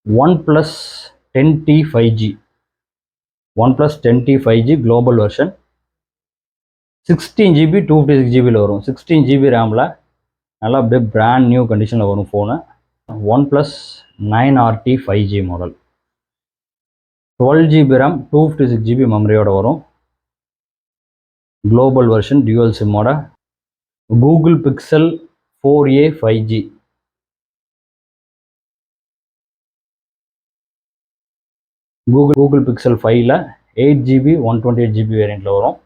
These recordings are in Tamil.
OnePlus 10T 5G. OnePlus 10T 5G global version. 16GB 256GB வரும். 16GB ரேமில் நல்லா அப்படியே பிராண்ட் நியூ கண்டிஷனில் வரும் phone. OnePlus 9RT 5G model. 12GB RAM 256GB மெமரியோட வரும். குளோபல் வெர்ஷன் டியூவல் சிம்மோட. Google Pixel 4a 5G. Google Pixel 5ல 8GB 128GB வேரியண்ட்டில் வரும்.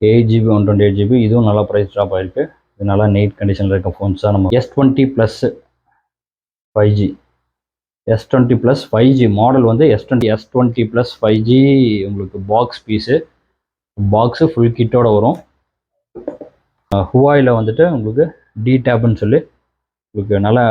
8GB 128GB. இதுவும் நல்லா ப்ரைஸ் ட்ராப் ஆகிருக்கு. இது நல்லா நீட் கண்டிஷனில் இருக்க ஃபோன்ஸ் தான். நம்ம S20 Plus 5G. S20 Plus 5G model வந்து S20 Plus 5G. உங்களுக்கு பாக்ஸ் பீஸு, பாக்ஸு ஃபுல் கிட்டோட வரும். ஹுவாயில் வந்துட்டு உங்களுக்கு டேப்னு சொல்லி உங்களுக்கு நல்லா.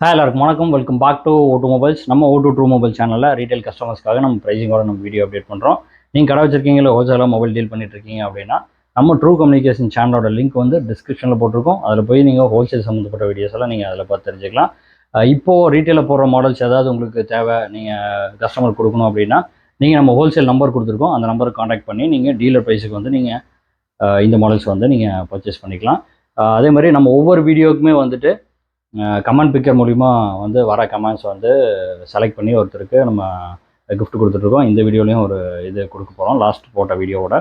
எல்லாருக்கும் வணக்கம், வெல்கம் பேக் டு O2mobiles. நம்ம O2mobiles சேனலில் ரீட்டைல் கஸ்டமர்ஸ்க்காக நம்ம ப்ரைஸிங்கோட நம்ம வீடியோ அப்டேட் பண்ணுறோம். நீங்கள் கடை வச்சிருக்கீங்களா, ஹோல்சேலாக மொபைல் டீல் பண்ணிட்டு இருக்கீங்க அப்படின்னா நம்ம ட்ரூ கம்யூனிகேஷன் சேனலோட லிங்க் வந்து டிஸ்கிரிப்ஷனில் போட்டிருக்கோம். அதில் போய் நீங்கள் ஹோல்சேல் சம்மந்தப்பட்ட வீடியோஸ் எல்லாம் நீங்கள் அதில் பார்த்து தெரிஞ்சுக்கலாம். இப்போது ரீட்டெயிலில் போடுற மாடல்ஸ் ஏதாவது உங்களுக்கு தேவை, நீங்கள் கஸ்டமர் கொடுக்கணும் அப்படின்னா நீங்கள் நம்ம ஹோல்சேல் நம்பர் கொடுத்துருக்கோம். அந்த நம்பருக்கு காண்டாக்ட் பண்ணி நீங்கள் டீலர் ப்ரைஸுக்கு வந்து நீங்கள் இந்த மாடல்ஸ் வந்து நீங்கள் பர்ச்சேஸ் பண்ணிக்கலாம். அதே மாதிரி நம்ம ஒவ்வொரு வீடியோக்குமே வந்துட்டு கமெண்ட் பிக்கர் மூலிமா வந்து வர கமெண்ட்ஸ் வந்து செலக்ட் பண்ணி ஒருத்தருக்கு நம்ம கிஃப்ட் கொடுத்துட்ருக்கோம். இந்த வீடியோலையும் ஒரு இது கொடுக்க போகிறோம். லாஸ்ட் போட்ட வீடியோவோட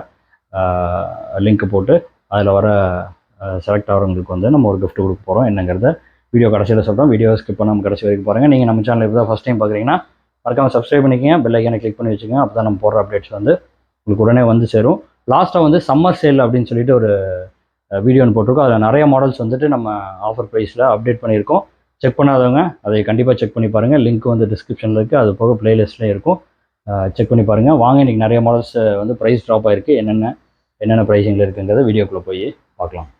லிங்க் போட்டு அதில் வர செலக்ட் ஆகிறவங்களுக்கு வந்து நம்ம ஒரு கிஃப்ட் கொடுக்க போகிறோம். என்னங்கிறத வீடியோ கடைசியில் சொல்கிறோம். வீடியோ ஸ்கிப் பண்ணாமல் கடைசி வரைக்கும் பாருங்கள். நீங்கள் நம்ம சேனல் இப்போ தான் ஃபஸ்ட் டைம் பார்க்குறீங்கன்னா மறக்காமல் சப்ஸ்கிரைப் பண்ணிக்கங்க, பெல் ஐக்கானை கிளிக் பண்ணி வச்சுக்கோங்க. அப்போ தான் நம்ம போடுற அப்டேட்ஸ் வந்து உங்களுக்கு உடனே வந்து சேரும். லாஸ்ட்டாக வந்து சம்மர் சேல் அப்படின்னு சொல்லிட்டு ஒரு வீடியோன்னு போட்டிருக்கோம். அதில் நிறைய மாடல்ஸ் வந்துட்டு நம்ம ஆஃபர் ப்ரைஸில் அப்டேட் பண்ணியிருக்கோம். செக் பண்ணாதவங்க அதை கண்டிப்பாக செக் பண்ணி பாருங்கள். லிங்க் வந்து டிஸ்கிரிப்ஷனில் இருக்குது. அது போக ப்ளேலிஸ்ட்லேயும் இருக்கும். செக் பண்ணி பாருங்கள். வாங்க, இன்றைக்கி நிறைய மாடல்ஸ் வந்து ப்ரைஸ் ட்ராப் ஆகிருக்கு. என்னென்ன ப்ரைஸிங்கில் இருக்குங்கிறத வீடியோக்குள்ளே போய் பார்க்கலாம்.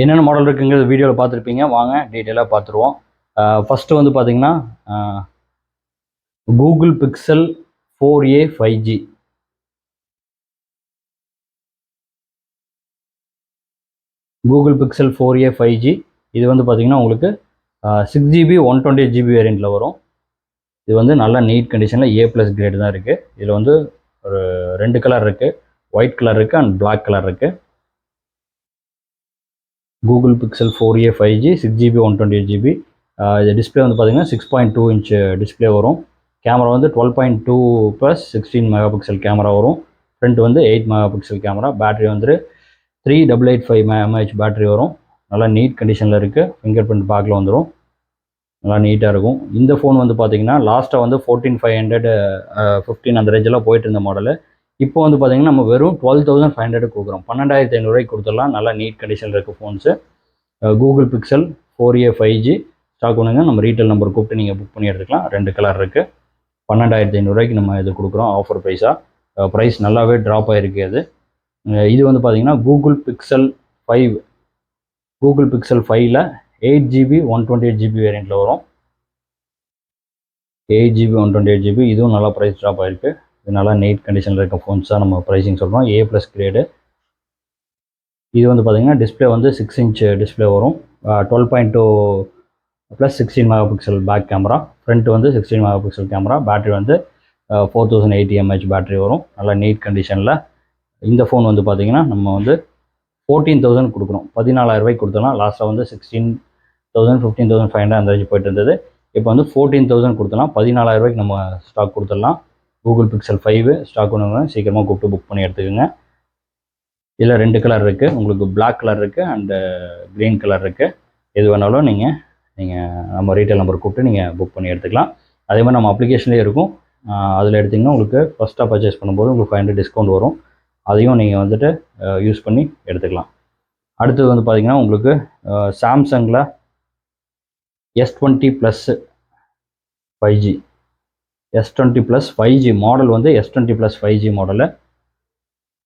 என்னென்ன மாடல் இருக்குங்கிறது வீடியோவில் பார்த்துருப்பீங்க. வாங்க டீட்டெயிலாக பார்த்துருவோம். ஃபஸ்ட்டு வந்து பார்த்தீங்கன்னா Google Pixel 4a 5G. Google Pixel 4a 5G. இது வந்து பார்த்தீங்கன்னா உங்களுக்கு 6GB 128GB வேரியண்ட்டில் வரும். இது வந்து நல்ல நீட் கண்டிஷனில் A+ கிரேடு தான் இருக்குது. இதில் வந்து ஒரு 2 கலர் இருக்குது, ஒயிட் கலர் இருக்குது அண்ட் பிளாக் கலர் இருக்குது. Google Pixel 4a 5G 6GB 128GB. இது டிஸ்பிளே வந்து பார்த்தீங்கன்னா 6.2 இன்ச் டிஸ்பிளே வரும். கேமரா வந்து 12.2 + 16 MP கேமரா வரும். ஃப்ரண்ட் வந்து 8 MP கேமரா. பேட்டரி வந்து 3885 mAh பேட்டரி வரும். நல்லா நீட் கண்டிஷனில் இருக்குது. ஃபிங்கர் பிரிண்ட் பேக்கில் வந்துடும். நல்லா நீட்டாக இருக்கும். இந்த ஃபோன் வந்து பார்த்தீங்கன்னா லாஸ்ட்டாக வந்து 14500 15 அந்த ரேஞ்செல்லாம் போயிட்டு இருந்த மாடலு. இப்போ வந்து பார்த்தீங்கன்னா நம்ம வெறும் 12500 கொடுக்குறோம். 12500 கொடுத்துடலாம். நல்லா நீட் கண்டிஷனில் இருக்க phones. Google Pixel 4a 5G stock ஒன்றுங்க. நம்ம ரீட்டைல் நம்பர் கூப்பிட்டு நீங்கள் புக் பண்ணி எடுத்துக்கலாம். 2 கலர் இருக்குது. 12500 நம்ம இது கொடுக்குறோம் ஆஃபர் ப்ரைஸாக. ப்ரைஸ் நல்லாவே ட்ராப் ஆகிருக்கு. இது வந்து பார்த்தீங்கன்னா கூகுள் பிக்சல் 5. கூகுள் பிக்சல் 5ல 8GB 128GB வேரியண்ட்டில் வரும். 8GB 128GB. இதுவும் நல்லா ப்ரைஸ் ட்ராப் ஆகிருக்கு. இது நல்லா நீட் கண்டிஷனில் இருக்க ஃபோன்ஸ் தான் நம்ம ப்ரைஸிங் சொல்கிறோம். A+ grade. இது வந்து பார்த்திங்கன்னா டிஸ்பிளே வந்து 6 இன்ச் டிஸ்பிளே வரும். 12.2 + 16 MP பேக் கேமரா. ஃப்ரண்ட் வந்து 16 MP கேமரா. பேட்டரி வந்து 4080 mAh பேட்டரி வரும். நல்லா நீட் கண்டிஷனில். இந்த ஃபோன் வந்து பார்த்திங்கன்னா நம்ம வந்து 14,000 கொடுக்குறோம். 14,000 கொடுத்தோம்னா லாஸ்ட்டாக வந்து 16,000 15,500 அந்த ரேஞ்சு போயிட்டு இருந்தது. இப்போ வந்து 14,000 கொடுத்துடலாம். 14,000 ரூபாய்க்கு நம்ம ஸ்டாக் கொடுத்துடலாம். கூகுள் பிக்சல் 5 ஸ்டாக் ஒன்று சீக்கிரமாக கூப்பிட்டு புக் பண்ணி எடுத்துக்கோங்க. இதில் 2 கலர் இருக்குது, உங்களுக்கு பிளாக் கலர் இருக்குது அண்டு க்ரீன் கலர் இருக்குது. எது வேணாலும் நீங்கள் நம்ம ரீட்டைல் நம்பர் கூப்பிட்டு நீங்கள் புக் பண்ணி எடுத்துக்கலாம். அதே மாதிரி நம்ம அப்ளிகேஷன்லேயே இருக்கும், அதில் எடுத்திங்கன்னா உங்களுக்கு ஃபஸ்ட்டாக பர்ச்சேஸ் பண்ணும்போது உங்களுக்கு 500 டிஸ்கவுண்ட் வரும். அதையும் நீங்கள் வந்துட்டு யூஸ் பண்ணி எடுத்துக்கலாம். அடுத்தது வந்து பார்த்திங்கன்னா உங்களுக்கு சாம்சங்கில் S20 plus 5G S20 plus 5G model வந்து S20 plus 5G model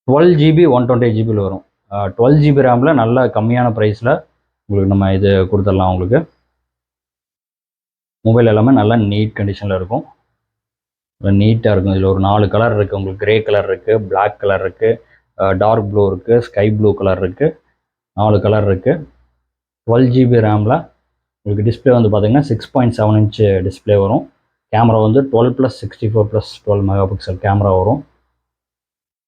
12GB 128GBயில் வரும். 12GB ரேமில் நல்ல கம்மியான ப்ரைஸில் உங்களுக்கு நம்ம இது கொடுத்துடலாம். உங்களுக்கு மொபைல் எல்லாமே நல்லா நீட் கண்டிஷனில் இருக்கும், நீட்டாக இருக்கும். இதில் ஒரு 4 கலர் இருக்குது, உங்களுக்கு கிரே கலர் இருக்குது, பிளாக் கலர் இருக்குது, டார்க் ப்ளூ இருக்குது, ஸ்கை ப்ளூ கலர் இருக்குது, 4 கலர் இருக்குது. 12GB ரேமில் உங்களுக்கு டிஸ்பிளே வந்து பார்த்திங்கன்னா 6.7 இன்ச் டிஸ்பிளே வரும். கேமரா வந்து 12+64+12 மெகா பிக்சல் கேமரா வரும்.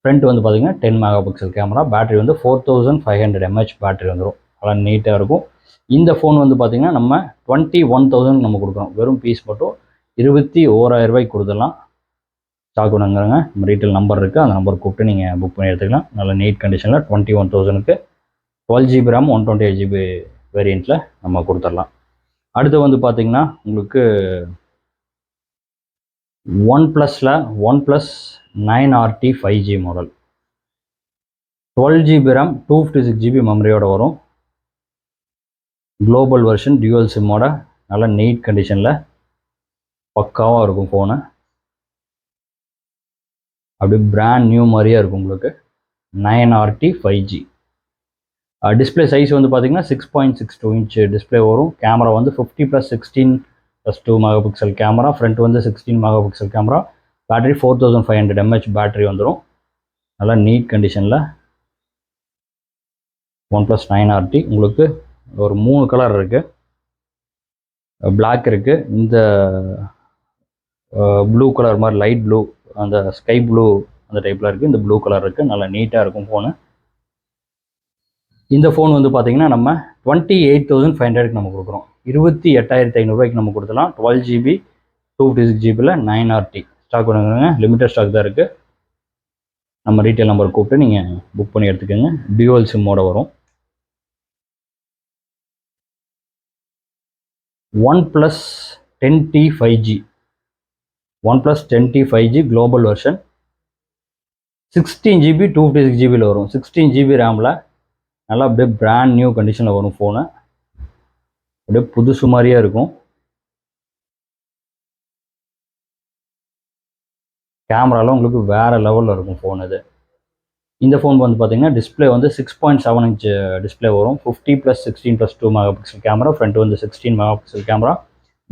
ஃப்ரண்ட் வந்து பார்த்திங்கன்னா 10 மெகா பிக்சல் கேமரா. பேட்டரி வந்து 4500 mAh பேட்டரி வந்துடும், நல்லா நீட்டாக இருக்கும். இந்த ஃபோன் வந்து பார்த்திங்கன்னா நம்ம 21,000 நம்ம கொடுக்குறோம். வெறும் பீஸ் மட்டும் 21,000 ரூபாய்க்கு கொடுத்துடலாம். ஸ்டாக் ஒன்றுங்கிறங்க நம்ம ரீட்டைல் நம்பர் இருக்குது, அந்த நம்பர் கூப்பிட்டு நீங்கள் புக் பண்ணி எடுத்துக்கலாம். நல்ல நீட் கண்டிஷனில் 21,000க்கு 12GB RAM 128GB வேரியண்ட்டில் நம்ம கொடுத்துடலாம். அடுத்து வந்து பார்த்திங்கன்னா உங்களுக்கு OnePlusல OnePlus 9RT 5G model 12GB RAM 256GB மெமரியோடு வரும். குளோபல் வெர்ஷன் டியூவல் சிம்மோட நல்ல நீட் கண்டிஷனில் பக்காவாக இருக்கும் ஃபோனு. அப்படியே பிராண்ட் நியூ மாதிரியே இருக்கும் உங்களுக்கு. 9RT 5G. டிஸ்பிளே சைஸ் வந்து பார்த்திங்கன்னா 6.62 இன்ச் டிஸ்பிளே வரும். கேமரா வந்து 50+16+2 மெகா பிக்சல் கேமரா. ஃப்ரண்ட் வந்து 16 mega pixel camera. Battery 4500 mAh battery வந்துடும். நல்லா நீட் கண்டிஷனில் OnePlus 9RT. உங்களுக்கு ஒரு 3 கலர் இருக்குது, பிளாக் இருக்குது, இந்த ப்ளூ கலர் மாதிரி லைட் ப்ளூ, அந்த ஸ்கை ப்ளூ அந்த டைப்பில் இருக்குது, இந்த ப்ளூ கலர் இருக்குது. நல்லா நீட்டாக இருக்கும் ஃபோனு. இந்த ஃபோன் வந்து பார்த்திங்கன்னா நம்ம 28,500க்கு நம்ம கொடுக்குறோம். 28,500 நம்ம கொடுத்துலாம். 12GB 256GBயில் 9RT ஸ்டாக் பண்ணுங்க. லிமிட்டட் ஸ்டாக் தான் இருக்குது. நம்ம ரீட்டைல் நம்பர் கூப்பிட்டு நீங்கள் புக் பண்ணி எடுத்துக்கோங்க. டியூவல் சிம்மோட வரும். OnePlus 10T 5G OnePlus 10T 5G global version 16GB 256GBயில் வரும். 16GB ரேமில் நல்லா அப்படியே பிராண்ட் நியூ கண்டிஷனில் வரும் ஃபோனு. அப்படியே புதுசு மாதிரியே இருக்கும். கேமராலாம் உங்களுக்கு வேறு லெவலில் இருக்கும் ஃபோன் இது. இந்த ஃபோன் வந்து பார்த்திங்கன்னா டிஸ்பிளே வந்து 6.7 இன்ச் டிஸ்பிளே வரும். 50+16+2 மெகா பிக்சல் கேமரா. ஃப்ரண்ட் வந்து 16 மெகா பிக்சல் கேமரா.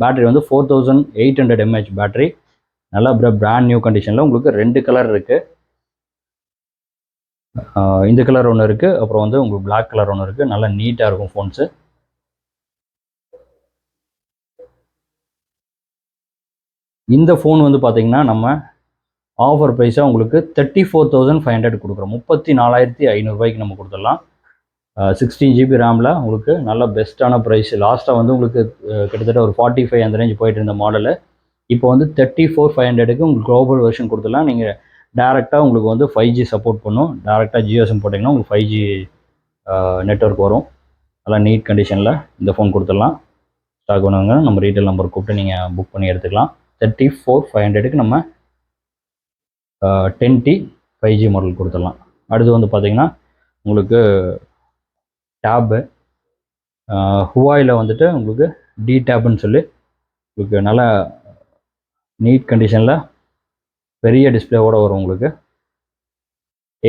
பேட்டரி வந்து 4800 mAh பேட்டரி. நல்லா அப்படியே பிராண்ட் நியூ கண்டிஷனில் உங்களுக்கு 2 கலர் இருக்குது. இந்த கலர் ஒன்று இருக்குது, அப்புறம் வந்து உங்களுக்கு பிளாக் கலர் ஒன்று இருக்குது. நல்லா நீட்டாக இருக்கும் ஃபோன்ஸு. இந்த ஃபோன் வந்து பார்த்திங்கன்னா நம்ம ஆஃபர் ப்ரைஸாக உங்களுக்கு 34,500 கொடுக்குறோம். 34,500 நம்ம கொடுத்துடலாம். 16GB ரேமில் உங்களுக்கு நல்ல பெஸ்ட்டான ப்ரைஸ். லாஸ்ட்டாக வந்து உங்களுக்கு கிட்டத்தட்ட ஒரு 45 அந்த ரேஞ்ச் போயிட்டு இருந்த மாடலு இப்போ வந்து 34,500க்கு உங்களுக்கு குளோபல் வெர்ஷன் கொடுத்துடலாம். நீங்கள் டேரெக்டாக உங்களுக்கு வந்து 5G சப்போர்ட் பண்ணும். டேரெக்டாக ஜியோ சிம் போட்டிங்கன்னா உங்களுக்கு 5G நெட்வொர்க் வரும். நல்லா நீட் கண்டிஷனில் இந்த ஃபோன் கொடுத்துடலாம். ஸ்டாக் பண்ணுவாங்க. நம்ம ரீட்டைல் நம்பர் கூப்பிட்டு நீங்கள் புக் பண்ணி எடுத்துக்கலாம். 34,500க்கு நம்ம 10T 5G மாடல் கொடுத்துடலாம். அடுத்து வந்து பார்த்திங்கன்னா உங்களுக்கு டேபு ஹுவாயில் வந்துட்டு உங்களுக்கு டி டேப்னு சொல்லி உங்களுக்கு நல்லா நீட் கண்டிஷனில் பெரிய டிஸ்பிளேவோடு வரும். உங்களுக்கு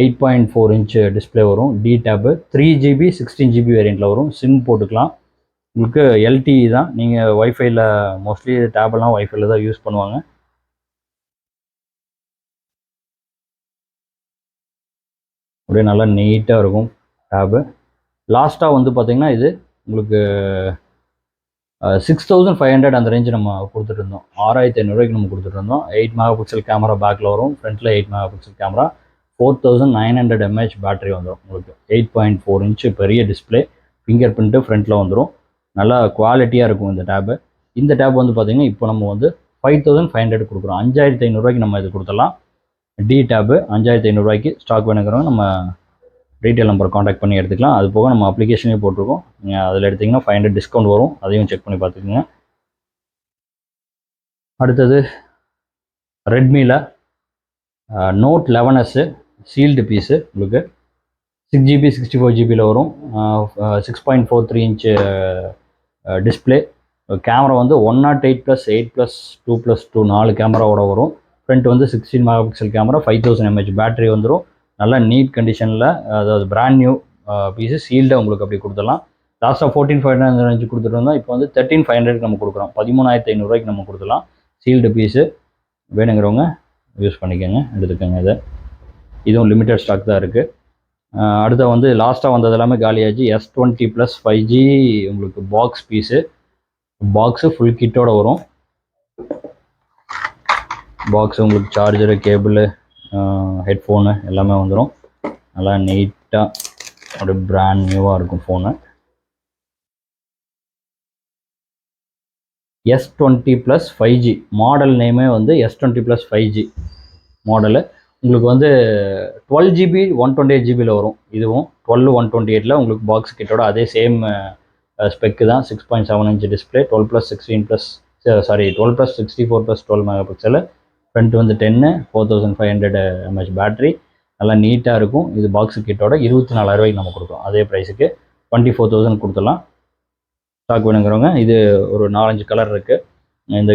8.4 இன்ச் டிஸ்பிளே வரும். டி டேப்பு 3GB 16GB வேரியண்ட்டில் வரும். சிம் போட்டுக்கலாம். உங்களுக்கு LTE தான். நீங்கள் வைஃபைல மோஸ்ட்லி டேபெல்லாம் வைஃபைல தான் யூஸ் பண்ணுவாங்க. அப்படியே நல்லா நீட்டாக இருக்கும் டேபு. லாஸ்ட்டாக வந்து பார்த்திங்கன்னா இது உங்களுக்கு 6,500 அந்த ரேஞ்சு நம்ம கொடுத்துட்டு இருந்தோம். 6,500 நம்ம கொடுத்துட்டு இருந்தோம். 8 மெகா பிக்சல் கேமரா பேக்கில் வரும். ஃப்ரண்ட்டில் 8 mega pixel camera. 4900 mAh battery வந்துடும் உங்களுக்கு. 8.4 இன்ச்சு பெரிய டிஸ்பிளே. ஃபிங்கர் பிரிண்ட்டு ஃப்ரண்ட்டில் வந்துடும். நல்லா குவாலிட்டியாக இருக்கும் இந்த டேபு. இந்த டேப் வந்து பார்த்தீங்கன்னா இப்போ நம்ம வந்து 5500 கொடுக்குறோம். 5500 ரூபாய்க்கு நம்ம இது கொடுத்துடலாம். டி டேப்பு 5500 ரூபாய்க்கு ஸ்டாக் வேணுங்கிறவங்க நம்ம ரீட்டைல் நம்பர் காண்டாக்ட் பண்ணி எடுத்துக்கலாம். அது போக நம்ம அப்ளிகேஷனே போட்டிருக்கோம். நீங்கள் அதில் எடுத்திங்கன்னா 500 டிஸ்கவுண்ட் வரும். அதையும் செக் பண்ணி பார்த்துக்குங்க. அடுத்தது ரெட்மியில் நோட் 11S சீல்டு பீஸு உங்களுக்கு 6GB 64GB வரும். 6.43 இன்ச்சு டிஸ்பிளே. கேமரா வந்து 108+8+2+2 4 கேமராவோட வரும். ஃப்ரண்ட் வந்து 16 மெகாபிக்சல் கேமரா, 5000 mAh பேட்டரி வந்துடும். நல்லா நீட் கண்டிஷனில், அதாவது பிராண்ட் நியூ பீஸு சீல்டை உங்களுக்கு அப்படி கொடுத்துடலாம். லாஸ்ட்டாக 14500 கொடுத்துட்டு வந்தோம். இப்போ வந்து 13500 நம்ம கொடுக்குறோம். 13500 ரூபாய்க்கு நம்ம கொடுத்துடலாம். சீல்டு பீஸு வேணுங்கிறவங்க யூஸ் பண்ணிக்கோங்க, எடுத்துக்கோங்க. இதுவும் லிமிட்டட் ஸ்டாக் தான் இருக்குது. அடுத்த வந்து லாஸ்ட்டாக வந்தது எல்லாமே காலியாச்சு. S20+ 5G உங்களுக்கு பாக்ஸ் பீஸு. பாக்ஸு ஃபுல் கிட்டோட வரும். பாக்ஸ் உங்களுக்கு சார்ஜரு, கேபிள், ஹெட்ஃபோனு எல்லாமே வந்துடும். நல்லா நீட்டாக அப்படியே பிராண்ட் நியூவாக இருக்கும் ஃபோனு. S20+ 5G மாடல் நேமே வந்து S20+ 5G மாடலு. உங்களுக்கு வந்து 12GB 128GB வரும். இதுவும் 12 128 உங்களுக்கு பாக்ஸ் கிட்டோட அதே சேம் ஸ்பெக்கு தான். 6.7 இன்ச் டிஸ்பிளே, 12+64+12 மெகாபிக்சல். ஃப்ரண்ட் வந்து 10, 4500 mAh பேட்டரி. நல்லா நீட்டாக இருக்கும். இது பாக்ஸு கிட்டோட 24000 ரூபாய்க்கு நம்ம கொடுக்குறோம். அதே ப்ரைஸுக்கு 24,000 கொடுத்துடலாம். ஸ்டாக் வேணுங்கிறவங்க இது ஒரு 4-5 கலர் இருக்குது. இந்த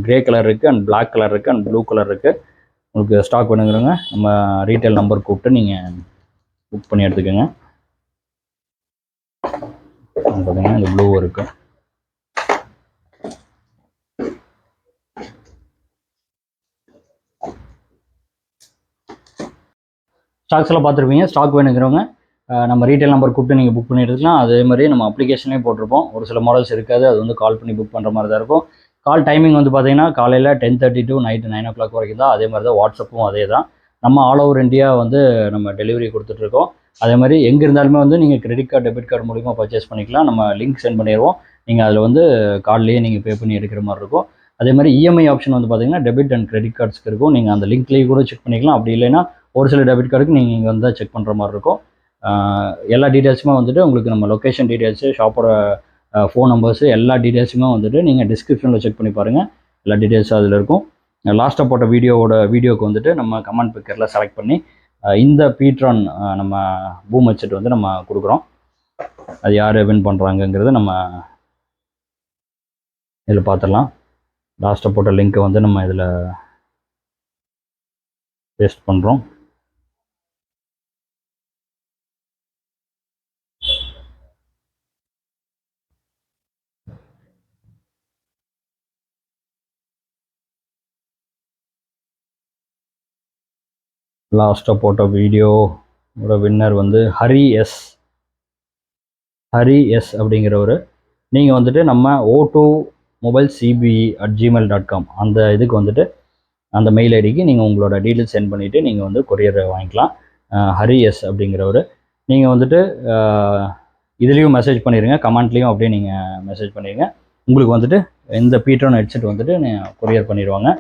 கிரே கலர் இருக்குது, அண்ட் பிளாக் கலர் இருக்குது, அண்ட் ப்ளூ கலர் இருக்குது. உங்களுக்கு ஸ்டாக் வேணுங்கிறவங்க நம்ம ரீட்டைல் நம்பர் கூப்பிட்டு நீங்கள் புக் பண்ணி எடுத்துக்கோங்க. பார்த்தீங்கன்னா இந்த ப்ளூ இருக்குது. ஸ்டாக்ஸ் எல்லாம் பார்த்துருப்பீங்க. ஸ்டாக் வேணுங்கிறவங்க நம்ம ரீட்டைல் நம்பர் கூப்பிட்டு நீங்கள் புக் பண்ணி எடுத்துக்கலாம். அதே மாதிரி நம்ம அப்ளிகேஷன்லேயும் போட்டிருப்போம். ஒரு சில மாடல்ஸ் இருக்காது, அது வந்து கால் பண்ணி புக் பண்ணுற மாதிரி தான் இருக்கும். கால் டைமிங் வந்து பார்த்தீங்கன்னா காலையில் 10:30 to நைட்டு 9 o'clock வரைக்கும் தான். அதே மாதிரி தான் வாட்ஸ்அப்பும் அதே தான். நம்ம ஆல் ஓவர் இந்தியா வந்து நம்ம டெலிவரி கொடுத்துட்ருக்கோம். அதே மாதிரி எங்கே இருந்தாலுமே வந்து நீங்கள் கிரெடிட் கார்டு, டெபிட் கார்டு மூலிமா பர்ச்சேஸ் பண்ணிக்கலாம். நம்ம லிங்க் சென்ட் பண்ணிடுவோம். நீங்கள் அதில் வந்து கார்ட்லேயே நீங்கள் பே பண்ணி எடுக்கிற மாதிரி இருக்கும். அதே மாதிரி இஎம்ஐ ஆப்ஷன் வந்து பார்த்தீங்கன்னா டெபிட் அண்ட் கிரெடிட் கார்ட்ஸ்க்கு இருக்கும். நீங்கள் அந்த லிங்க்லேயே கூட செக் பண்ணிக்கலாம். அப்படி இல்லைன்னா ஒரு சில டெபிட் கார்டுக்கு நீங்கள் இங்கே வந்து செக் பண்ணுற மாதிரி இருக்கும். எல்லா டீட்டெயில்ஸுமே வந்துட்டு உங்களுக்கு நம்ம லொக்கேஷன் டீட்டெயில்ஸு, ஷாப்போட ஃபோன் நம்பர்ஸு, எல்லா டீட்டெயில்ஸுமே வந்துட்டு நீங்கள் டிஸ்கிரிப்ஷனில் செக் பண்ணி பாருங்கள். எல்லா டீட்டெயில்ஸும் அதில் இருக்கும். லாஸ்ட்டாக போட்ட வீடியோக்கு வந்துட்டு நம்ம கமெண்ட் பிக்கரில் செலக்ட் பண்ணி இந்த பீட்ரான் நம்ம பூம் ஹெட்செட் வந்து நம்ம கொடுக்குறோம். அது யார் வின் பண்ணுறாங்கங்கிறத நம்ம இதில் பார்த்துடலாம். லாஸ்ட்டாக போட்ட லிங்க்கை வந்து நம்ம இதில் பேஸ்ட் பண்ணுறோம். லாஸ்ட்டாக போட்ட வீடியோவோட வின்னர் வந்து ஹரி எஸ் அப்படிங்கிறவர். நீங்கள் வந்துட்டு நம்ம O2mobilescbe@gmail.com அந்த இதுக்கு வந்துட்டு அந்த மெயில் ஐடிக்கு நீங்கள் உங்களோட டீட்டெயில்ஸ் சென்ட் பண்ணிவிட்டு நீங்கள் வந்து கொரியர் வாங்கிக்கலாம். ஹரி எஸ் அப்படிங்கிறவர். நீங்கள் வந்துட்டு இதுலேயும் மெசேஜ் பண்ணிடுங்க, கமெண்ட்லேயும் அப்படியே நீங்கள் மெசேஜ் பண்ணிடுங்க. உங்களுக்கு வந்துட்டு இந்த பீட்ரான் ஹெட்செட் வந்துட்டு கொரியர் பண்ணிடுவாங்க.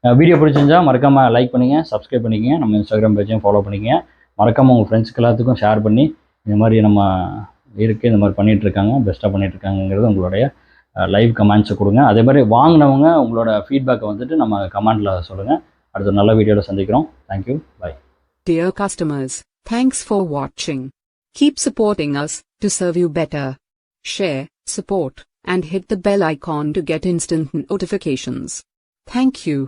வீடியோ பிடிச்சிருந்தா மறக்காமல் லைக் பண்ணுங்கள், சப்ஸ்கிரைப் பண்ணிக்கங்க, நம்ம இன்ஸ்டாகிராம் பேஜையும் ஃபாலோ பண்ணிக்கங்க. மறக்காமல் உங்கள் ஃப்ரெண்ட்ஸ்க்கு எல்லாத்துக்கும் ஷேர் பண்ணி இந்த மாதிரி நம்ம இருக்குது, இந்த மாதிரி பண்ணிகிட்ருக்காங்க, பெஸ்ட்டாக பண்ணிகிட்ருக்காங்கிறது உங்களுடைய லைவ் கமெண்ட்ஸை கொடுங்க. அதே மாதிரி வாங்கினவங்க உங்களோட ஃபீட்பேக்கை வந்துட்டு நம்ம கமெண்ட்டில் சொல்லுங்கள். அடுத்த நல்ல வீடியோவில் சந்திக்கிறோம். Thank you, bye. Dear customers, thanks for watching. Keep supporting us to serve you better. Share, support, and hit the bell icon to get instant notifications. Thank you.